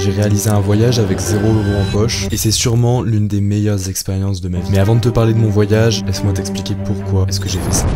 J'ai réalisé un voyage avec 0 € en poche et c'est sûrement l'une des meilleures expériences de ma vie. Mais avant de te parler de mon voyage, laisse-moi t'expliquer pourquoi est-ce que j'ai fait ça.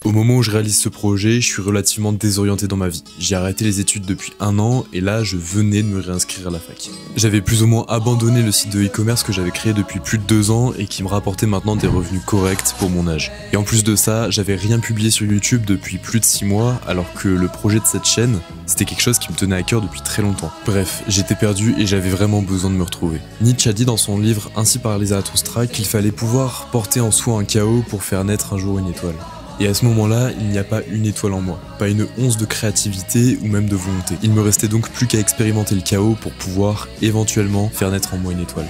Au moment où je réalise ce projet, je suis relativement désorienté dans ma vie. J'ai arrêté les études depuis 1 an et là je venais de me réinscrire à la fac. J'avais plus ou moins abandonné le site de e-commerce que j'avais créé depuis plus de 2 ans et qui me rapportait maintenant des revenus corrects pour mon âge. Et en plus de ça, j'avais rien publié sur YouTube depuis plus de 6 mois alors que le projet de cette chaîne, c'était quelque chose qui me tenait à cœur depuis très longtemps. Bref, j'étais perdu et j'avais vraiment besoin de me retrouver. Nietzsche a dit dans son livre Ainsi parlait Zarathustra qu'il fallait pouvoir porter en soi un chaos pour faire naître un jour une étoile. Et à ce moment-là, il n'y a pas une étoile en moi, pas une once de créativité ou même de volonté. Il me restait donc plus qu'à expérimenter le chaos pour pouvoir éventuellement faire naître en moi une étoile.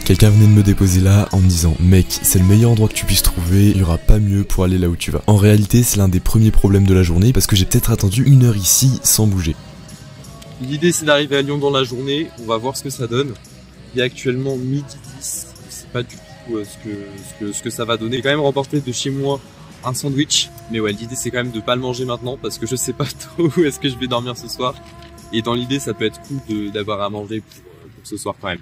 Quelqu'un venait de me déposer là en me disant « Mec, c'est le meilleur endroit que tu puisses trouver, il n'y aura pas mieux pour aller là où tu vas. » En réalité, c'est l'un des premiers problèmes de la journée parce que j'ai peut-être attendu 1 heure ici sans bouger. L'idée c'est d'arriver à Lyon dans la journée, on va voir ce que ça donne. Il est actuellement 12h10, je sais pas du tout ce que ça va donner. J'ai quand même remporté de chez moi un sandwich, mais ouais, l'idée c'est quand même de pas le manger maintenant parce que je sais pas trop où est-ce que je vais dormir ce soir. Et dans l'idée ça peut être cool d'avoir à manger pour ce soir quand même.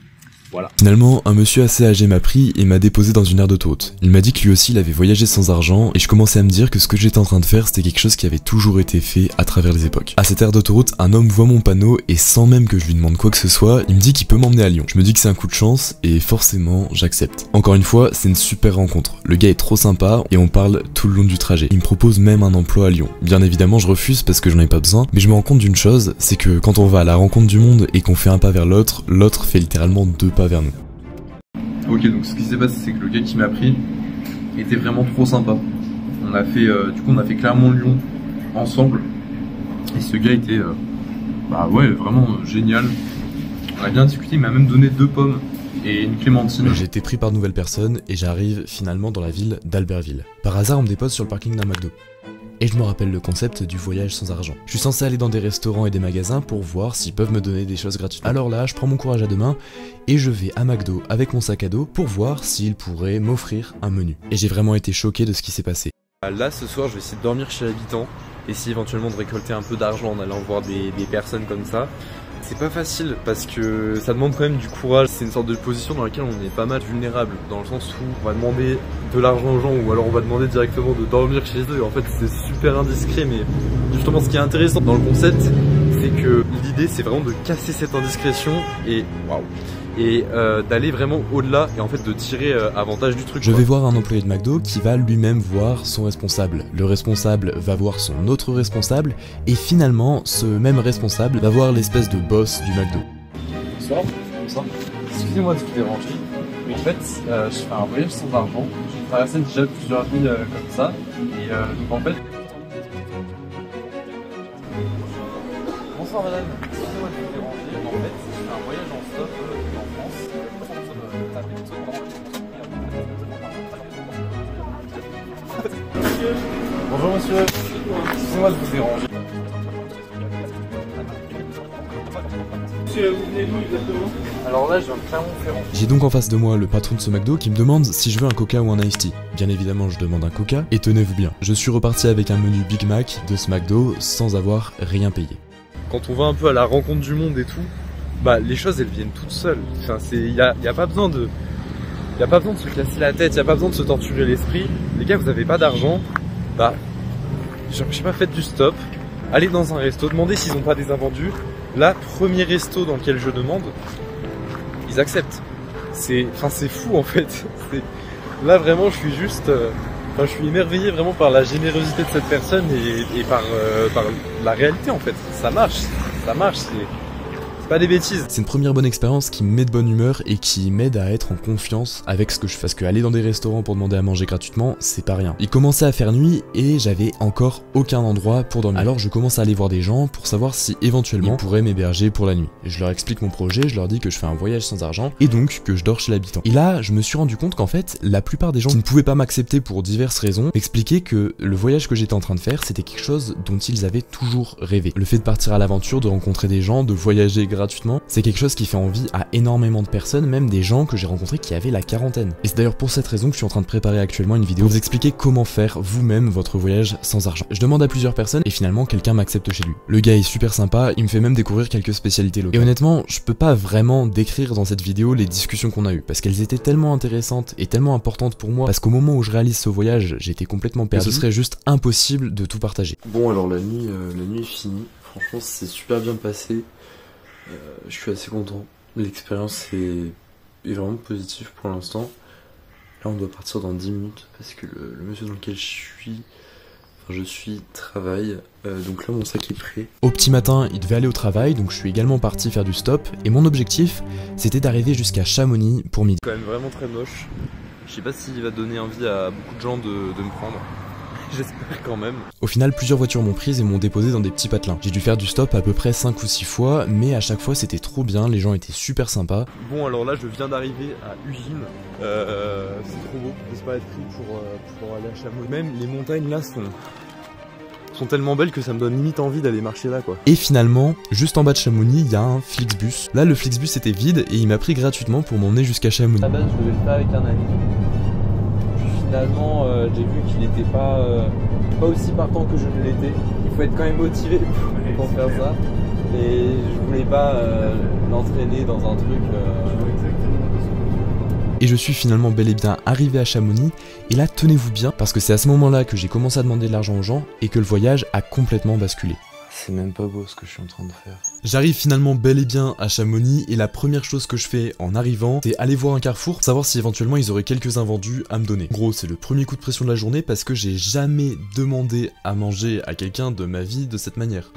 Voilà. Finalement, un monsieur assez âgé m'a pris et m'a déposé dans une aire d'autoroute. Il m'a dit que lui aussi il avait voyagé sans argent et je commençais à me dire que ce que j'étais en train de faire c'était quelque chose qui avait toujours été fait à travers les époques. À cette aire d'autoroute, un homme voit mon panneau et sans même que je lui demande quoi que ce soit, il me dit qu'il peut m'emmener à Lyon. Je me dis que c'est un coup de chance et forcément j'accepte. Encore une fois, c'est une super rencontre. Le gars est trop sympa et on parle tout le long du trajet. Il me propose même un emploi à Lyon. Bien évidemment je refuse parce que j'en ai pas besoin, mais je me rends compte d'une chose, c'est que quand on va à la rencontre du monde et qu'on fait un pas vers l'autre, l'autre fait littéralement 2 pas vers nous. Ok, donc ce qui s'est passé, c'est que le gars qui m'a pris était vraiment trop sympa. On a fait, on a fait Clermont-Lyon ensemble. Et ce gars était, vraiment génial. On a bien discuté, il m'a même donné 2 pommes et une clémentine. J'ai été pris par de nouvelles personnes et j'arrive finalement dans la ville d'Albertville. Par hasard, on me dépose sur le parking d'un McDo. Et je me rappelle le concept du voyage sans argent. Je suis censé aller dans des restaurants et des magasins pour voir s'ils peuvent me donner des choses gratuites. Alors là, je prends mon courage à 2 mains et je vais à McDo avec mon sac à dos pour voir s'ils pourraient m'offrir un menu. Et j'ai vraiment été choqué de ce qui s'est passé. Là, ce soir, je vais essayer de dormir chez l'habitant, essayer éventuellement de récolter un peu d'argent en allant voir des personnes comme ça. C'est pas facile parce que ça demande quand même du courage. C'est une sorte de position dans laquelle on est pas mal vulnérable, dans le sens où on va demander de l'argent aux gens ou alors on va demander directement de dormir chez eux. En fait, c'est super indiscret, mais justement, ce qui est intéressant dans le concept, c'est que l'idée, c'est vraiment de casser cette indiscrétion et waouh, et d'aller vraiment au-delà et en fait de tirer avantage du truc. Je vais voir un employé de McDo qui va lui-même voir son responsable. Le responsable va voir son autre responsable et finalement ce même responsable va voir l'espèce de boss du McDo. Bonsoir, bonsoir. Excusez-moi de vous déranger, mais en fait je fais un voyage sans argent. J'ai traversé déjà plusieurs villes comme ça et donc en fait... Bonsoir madame, excusez-moi de vous déranger, en fait je fais un voyage en stop en France. Bonjour monsieur, excusez-moi de vous déranger. Monsieur, vous venez d'où exactement? Alors là je viens de Clermont-Ferrand. J'ai donc en face de moi le patron de ce McDo qui me demande si je veux un coca ou un iced tea. Bien évidemment je demande un coca et tenez-vous bien, je suis reparti avec un menu Big Mac de ce McDo sans avoir rien payé. Quand on va un peu à la rencontre du monde et tout, bah les choses elles viennent toutes seules. Enfin, y a pas besoin de se casser la tête, y a pas besoin de se torturer l'esprit. Les gars, vous avez pas d'argent, bah je sais pas, faites du stop, allez dans un resto, demandez s'ils ont pas des invendus. Là, premier resto dans lequel je demande, ils acceptent. C'est fou en fait. Là vraiment je suis juste je suis émerveillé vraiment par la générosité de cette personne et par la réalité en fait. Ça marche, c'est pas des bêtises. C'est une première bonne expérience qui me met de bonne humeur et qui m'aide à être en confiance avec ce que je fais. Parce qu'aller dans des restaurants pour demander à manger gratuitement, c'est pas rien. Il commençait à faire nuit et j'avais encore aucun endroit pour dormir. Alors je commence à aller voir des gens pour savoir si éventuellement ils pourraient m'héberger pour la nuit. Et je leur explique mon projet, je leur dis que je fais un voyage sans argent et donc que je dors chez l'habitant. Et là, je me suis rendu compte qu'en fait, la plupart des gens qui ne pouvaient pas m'accepter pour diverses raisons m'expliquaient que le voyage que j'étais en train de faire, c'était quelque chose dont ils avaient toujours rêvé. Le fait de partir à l'aventure, de rencontrer des gens, de voyager gratuitement, c'est quelque chose qui fait envie à énormément de personnes, même des gens que j'ai rencontrés qui avaient la quarantaine. Et c'est d'ailleurs pour cette raison que je suis en train de préparer actuellement une vidéo pour vous expliquer comment faire vous-même votre voyage sans argent. Je demande à plusieurs personnes et finalement quelqu'un m'accepte chez lui. Le gars est super sympa, il me fait même découvrir quelques spécialités locales. Et honnêtement, je peux pas vraiment décrire dans cette vidéo les discussions qu'on a eues, parce qu'elles étaient tellement intéressantes et tellement importantes pour moi, parce qu'au moment où je réalise ce voyage, j'étais complètement perdu, ce serait juste impossible de tout partager. Bon, alors la nuit est finie, franchement c'est super bien passé, je suis assez content, l'expérience est vraiment positive pour l'instant. Là on doit partir dans 10 minutes parce que le monsieur dans lequel je suis travaille, donc là mon sac est prêt. Au petit matin, il devait aller au travail, donc je suis également parti faire du stop, et mon objectif, c'était d'arriver jusqu'à Chamonix pour midi. Quand même vraiment très moche, je sais pas s'il va donner envie à beaucoup de gens de me prendre. J'espère quand même. Au final, plusieurs voitures m'ont prise et m'ont déposé dans des petits patelins. J'ai dû faire du stop à peu près 5 ou 6 fois, mais à chaque fois c'était trop bien, les gens étaient super sympas. Bon, alors là je viens d'arriver à Ugine, c'est trop beau, j'espère être pris pour aller à Chamonix. Même les montagnes là sont tellement belles que ça me donne limite envie d'aller marcher là quoi. Et finalement, juste en bas de Chamonix, il y a un Flixbus. Là le Flixbus était vide et il m'a pris gratuitement pour m'emmener jusqu'à Chamonix. À la base je devais le faire avec un ami. Finalement, j'ai vu qu'il n'était pas aussi partant que je ne l'étais. Il faut être quand même motivé pour faire ça. Et je voulais pas l'entraîner dans un truc. Et je suis finalement bel et bien arrivé à Chamonix. Et là, tenez-vous bien, parce que c'est à ce moment-là que j'ai commencé à demander de l'argent aux gens et que le voyage a complètement basculé. C'est même pas beau ce que je suis en train de faire. J'arrive finalement bel et bien à Chamonix et la première chose que je fais en arrivant, c'est aller voir un carrefour pour savoir si éventuellement ils auraient quelques invendus à me donner. En gros, c'est le premier coup de pression de la journée parce que j'ai jamais demandé à manger à quelqu'un de ma vie de cette manière.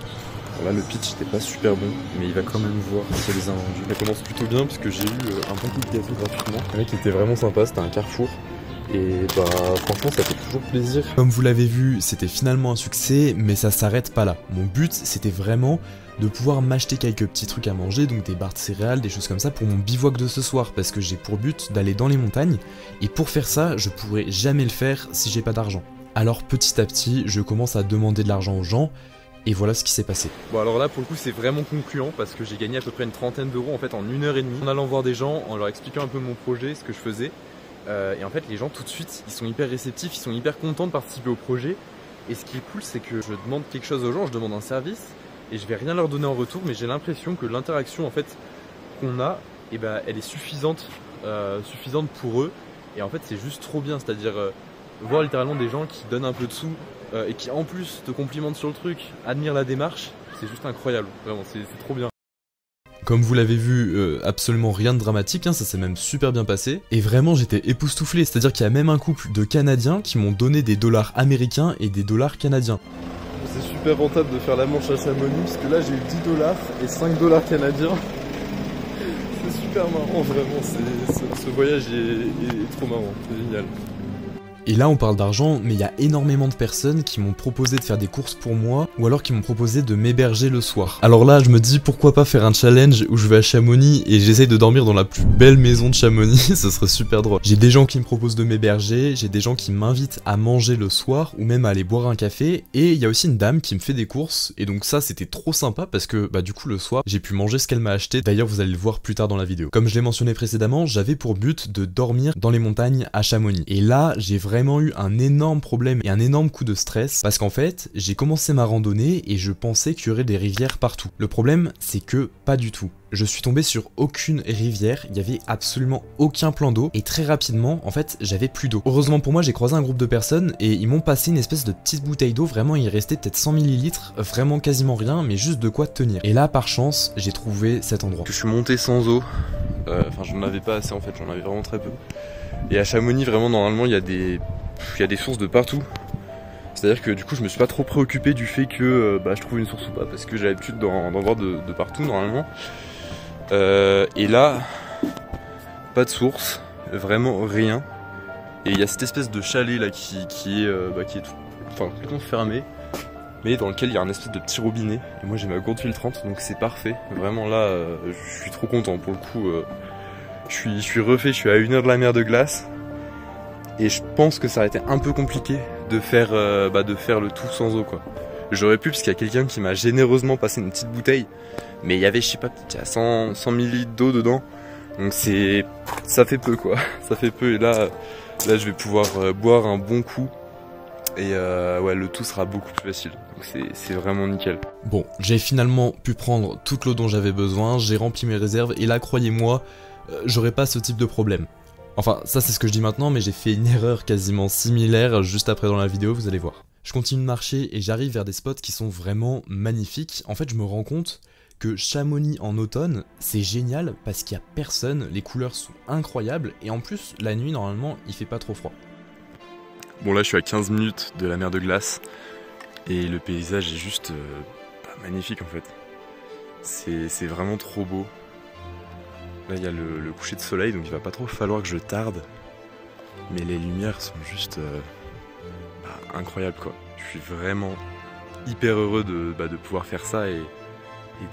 Là le pitch n'était pas super bon, mais il va quand même voir s'il y a des invendus. Ça commence plutôt bien parce que j'ai eu un bon coup de gâteau gratuitement. Le mec était vraiment sympa, c'était un carrefour. Et bah franchement ça fait toujours plaisir. Comme vous l'avez vu, c'était finalement un succès, mais ça s'arrête pas là. Mon but, c'était vraiment de pouvoir m'acheter quelques petits trucs à manger, donc des barres de céréales, des choses comme ça pour mon bivouac de ce soir, parce que j'ai pour but d'aller dans les montagnes, et pour faire ça, je pourrais jamais le faire si j'ai pas d'argent. Alors petit à petit, je commence à demander de l'argent aux gens, et voilà ce qui s'est passé. Bon alors là pour le coup c'est vraiment concluant parce que j'ai gagné à peu près une trentaine d'euros en fait en 1h30 en allant voir des gens, en leur expliquant un peu mon projet, ce que je faisais. Et en fait les gens tout de suite ils sont hyper réceptifs, ils sont hyper contents de participer au projet. Et ce qui est cool c'est que je demande quelque chose aux gens, je demande un service et je vais rien leur donner en retour, mais j'ai l'impression que l'interaction en fait qu'on a, et ben elle est suffisante pour eux. Et en fait c'est juste trop bien, c'est-à-dire voir littéralement des gens qui donnent un peu de sous et qui en plus te complimentent sur le truc, admirent la démarche, c'est juste incroyable, vraiment c'est trop bien. Comme vous l'avez vu, absolument rien de dramatique, hein, ça s'est même super bien passé. Et vraiment j'étais époustouflé, c'est-à-dire qu'il y a même un couple de Canadiens qui m'ont donné des dollars américains et des dollars canadiens. C'est super rentable de faire la manche à Chamonix, parce que là j'ai eu 10 dollars et 5 dollars canadiens. C'est super marrant vraiment, ce voyage est trop marrant, c'est génial. Et là on parle d'argent, mais il y a énormément de personnes qui m'ont proposé de faire des courses pour moi, ou alors qui m'ont proposé de m'héberger le soir. Alors là je me dis pourquoi pas faire un challenge où je vais à Chamonix et j'essaye de dormir dans la plus belle maison de Chamonix, ce serait super drôle. J'ai des gens qui me proposent de m'héberger, j'ai des gens qui m'invitent à manger le soir, ou même à aller boire un café, et il y a aussi une dame qui me fait des courses, et donc ça c'était trop sympa parce que bah du coup le soir j'ai pu manger ce qu'elle m'a acheté, d'ailleurs vous allez le voir plus tard dans la vidéo. Comme je l'ai mentionné précédemment, j'avais pour but de dormir dans les montagnes à Chamonix, et là j'ai vraiment eu un énorme problème et un énorme coup de stress parce qu'en fait j'ai commencé ma randonnée et je pensais qu'il y aurait des rivières partout. Le problème c'est que pas du tout. Je suis tombé sur aucune rivière, il y avait absolument aucun plan d'eau et très rapidement en fait j'avais plus d'eau. Heureusement pour moi j'ai croisé un groupe de personnes et ils m'ont passé une espèce de petite bouteille d'eau, vraiment il restait peut-être 100 ml, vraiment quasiment rien mais juste de quoi tenir. Et là par chance j'ai trouvé cet endroit. Je suis monté sans eau, enfin j'en avais pas assez en fait, j'en avais vraiment très peu. Et à Chamonix vraiment normalement il y a des sources de partout. C'est-à-dire que du coup je me suis pas trop préoccupé du fait que je trouve une source ou pas, parce que j'ai l'habitude d'en voir de partout normalement. Et là, pas de source, vraiment rien. Et il y a cette espèce de chalet là qui est complètement fermé, mais dans lequel il y a un espèce de petit robinet. Et moi j'ai ma gourde filtrante, donc c'est parfait. Vraiment là, je suis trop content pour le coup. Je suis refait, je suis à 1 heure de la mer de glace. Et je pense que ça aurait été un peu compliqué de faire le tout sans eau quoi. J'aurais pu parce qu'il y a quelqu'un qui m'a généreusement passé une petite bouteille. Mais il y avait, je sais pas, peut-être 100 ml d'eau dedans. Donc ça fait peu quoi. Ça fait peu et là je vais pouvoir boire un bon coup. Et ouais, le tout sera beaucoup plus facile. Donc c'est vraiment nickel. Bon, j'ai finalement pu prendre toute l'eau dont j'avais besoin, j'ai rempli mes réserves et là, croyez-moi, j'aurais pas ce type de problème. Enfin, ça c'est ce que je dis maintenant, mais j'ai fait une erreur quasiment similaire juste après dans la vidéo, vous allez voir. Je continue de marcher et j'arrive vers des spots qui sont vraiment magnifiques. En fait, je me rends compte que Chamonix en automne, c'est génial parce qu'il y a personne, les couleurs sont incroyables et en plus, la nuit, normalement, il fait pas trop froid. Bon là je suis à 15 minutes de la mer de glace et le paysage est juste magnifique en fait. C'est vraiment trop beau. Là il y a le coucher de soleil donc il va pas trop falloir que je tarde. Mais les lumières sont juste incroyables quoi. Je suis vraiment hyper heureux de pouvoir faire ça et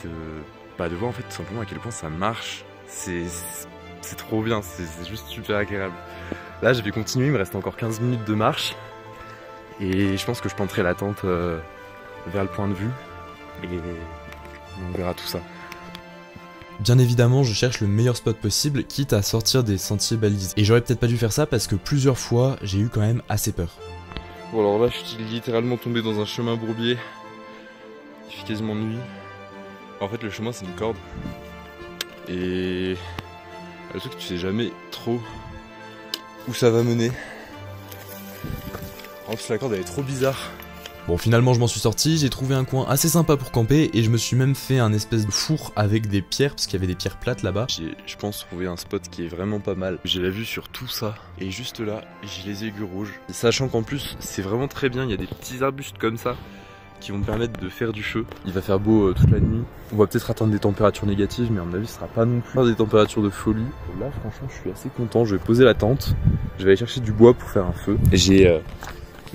de voir en fait tout simplement à quel point ça marche. C'est trop bien, c'est juste super agréable. Là je vais continuer, il me reste encore 15 minutes de marche et je pense que je planterai la tente vers le point de vue et on verra tout ça. Bien évidemment, je cherche le meilleur spot possible, quitte à sortir des sentiers balisés. Et j'aurais peut-être pas dû faire ça parce que plusieurs fois, j'ai eu quand même assez peur. Bon alors là je suis littéralement tombé dans un chemin bourbier, il fait quasiment nuit. En fait le chemin c'est une corde et le truc tu sais jamais trop où ça va mener. En plus la corde elle est trop bizarre. Bon, finalement je m'en suis sorti, j'ai trouvé un coin assez sympa pour camper et je me suis même fait un espèce de four avec des pierres parce qu'il y avait des pierres plates là-bas. J'ai, je pense, trouvé un spot qui est vraiment pas mal. J'ai la vue sur tout ça et juste là j'ai les aiguilles rouges. Sachant qu'en plus c'est vraiment très bien, il y a des petits arbustes comme ça qui vont me permettre de faire du feu. Il va faire beau toute la nuit. On va peut-être atteindre des températures négatives, mais à mon avis ce sera pas non plus des températures de folie. Et là franchement je suis assez content, je vais poser la tente. Je vais aller chercher du bois pour faire un feu. J'ai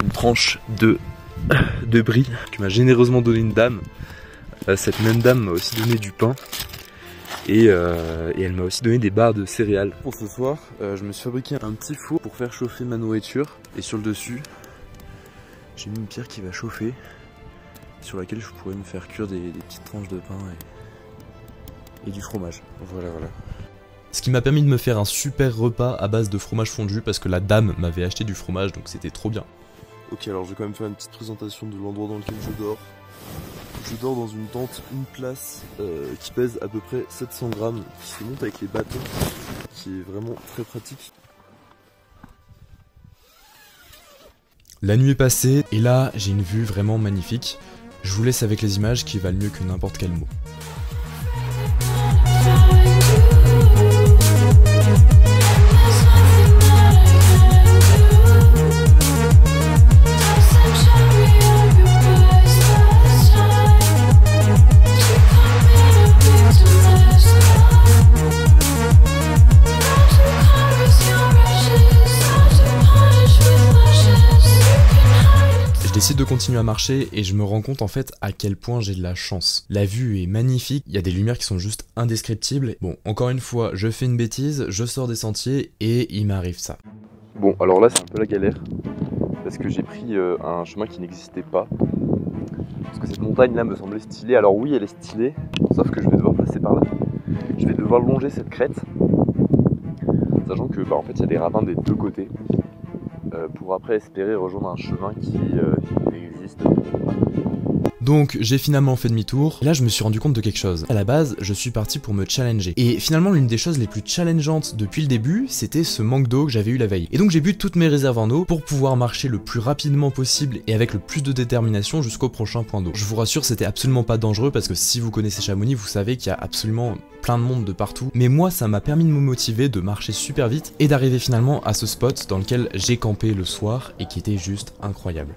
une tranche de brie que m'a généreusement donné une dame. Cette même dame m'a aussi donné du pain. Et elle m'a aussi donné des barres de céréales. Pour ce soir, je me suis fabriqué un petit four pour faire chauffer ma nourriture. Et sur le dessus, j'ai mis une pierre qui va chauffer, sur laquelle je pourrais me faire cuire des petites tranches de pain et du fromage. Voilà. Ce qui m'a permis de me faire un super repas à base de fromage fondu parce que la dame m'avait acheté du fromage donc c'était trop bien. Ok, alors je vais quand même faire une petite présentation de l'endroit dans lequel je dors. Je dors dans une tente, une place qui pèse à peu près 700 grammes, qui se monte avec les bâtons, qui est vraiment très pratique. La nuit est passée et là j'ai une vue vraiment magnifique. Je vous laisse avec les images qui valent mieux que n'importe quel mot. Je décide de continuer à marcher et je me rends compte en fait à quel point j'ai de la chance. La vue est magnifique, il y a des lumières qui sont juste indescriptibles. Bon, encore une fois, je fais une bêtise, je sors des sentiers et il m'arrive ça. Bon, alors là c'est un peu la galère parce que j'ai pris un chemin qui n'existait pas. Parce que cette montagne là me semblait stylée. Alors oui, elle est stylée, sauf que je vais devoir passer par là. Je vais devoir longer cette crête, sachant que en fait il y a des ravins des deux côtés. Pour après espérer rejoindre un chemin qui n'existe pas. Donc j'ai finalement fait demi-tour, et là je me suis rendu compte de quelque chose. À la base, je suis parti pour me challenger. Et finalement l'une des choses les plus challengeantes depuis le début, c'était ce manque d'eau que j'avais eu la veille. Et donc j'ai bu toutes mes réserves en eau pour pouvoir marcher le plus rapidement possible et avec le plus de détermination jusqu'au prochain point d'eau. Je vous rassure, c'était absolument pas dangereux parce que si vous connaissez Chamonix, vous savez qu'il y a absolument plein de monde de partout. Mais moi, ça m'a permis de me motiver, de marcher super vite et d'arriver finalement à ce spot dans lequel j'ai campé le soir et qui était juste incroyable.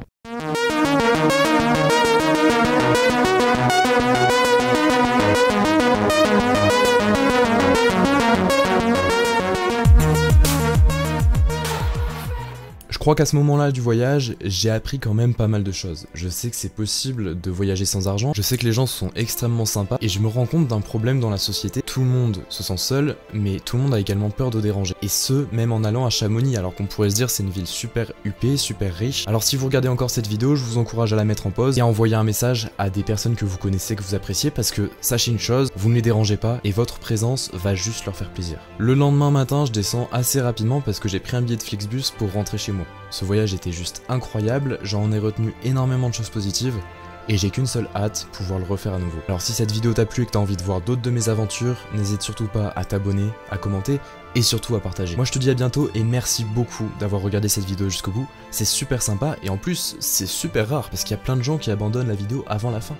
Je crois qu'à ce moment-là du voyage, j'ai appris quand même pas mal de choses. Je sais que c'est possible de voyager sans argent, je sais que les gens sont extrêmement sympas et je me rends compte d'un problème dans la société. Tout le monde se sent seul, mais tout le monde a également peur de déranger. Et ce, même en allant à Chamonix, alors qu'on pourrait se dire c'est une ville super huppée, super riche. Alors si vous regardez encore cette vidéo, je vous encourage à la mettre en pause et à envoyer un message à des personnes que vous connaissez, que vous appréciez, parce que sachez une chose, vous ne les dérangez pas et votre présence va juste leur faire plaisir. Le lendemain matin, je descends assez rapidement parce que j'ai pris un billet de Flixbus pour rentrer chez moi. Ce voyage était juste incroyable, j'en ai retenu énormément de choses positives et j'ai qu'une seule hâte, pouvoir le refaire à nouveau. Alors si cette vidéo t'a plu et que t'as envie de voir d'autres de mes aventures, n'hésite surtout pas à t'abonner, à commenter et surtout à partager. Moi je te dis à bientôt et merci beaucoup d'avoir regardé cette vidéo jusqu'au bout, c'est super sympa et en plus c'est super rare parce qu'il y a plein de gens qui abandonnent la vidéo avant la fin.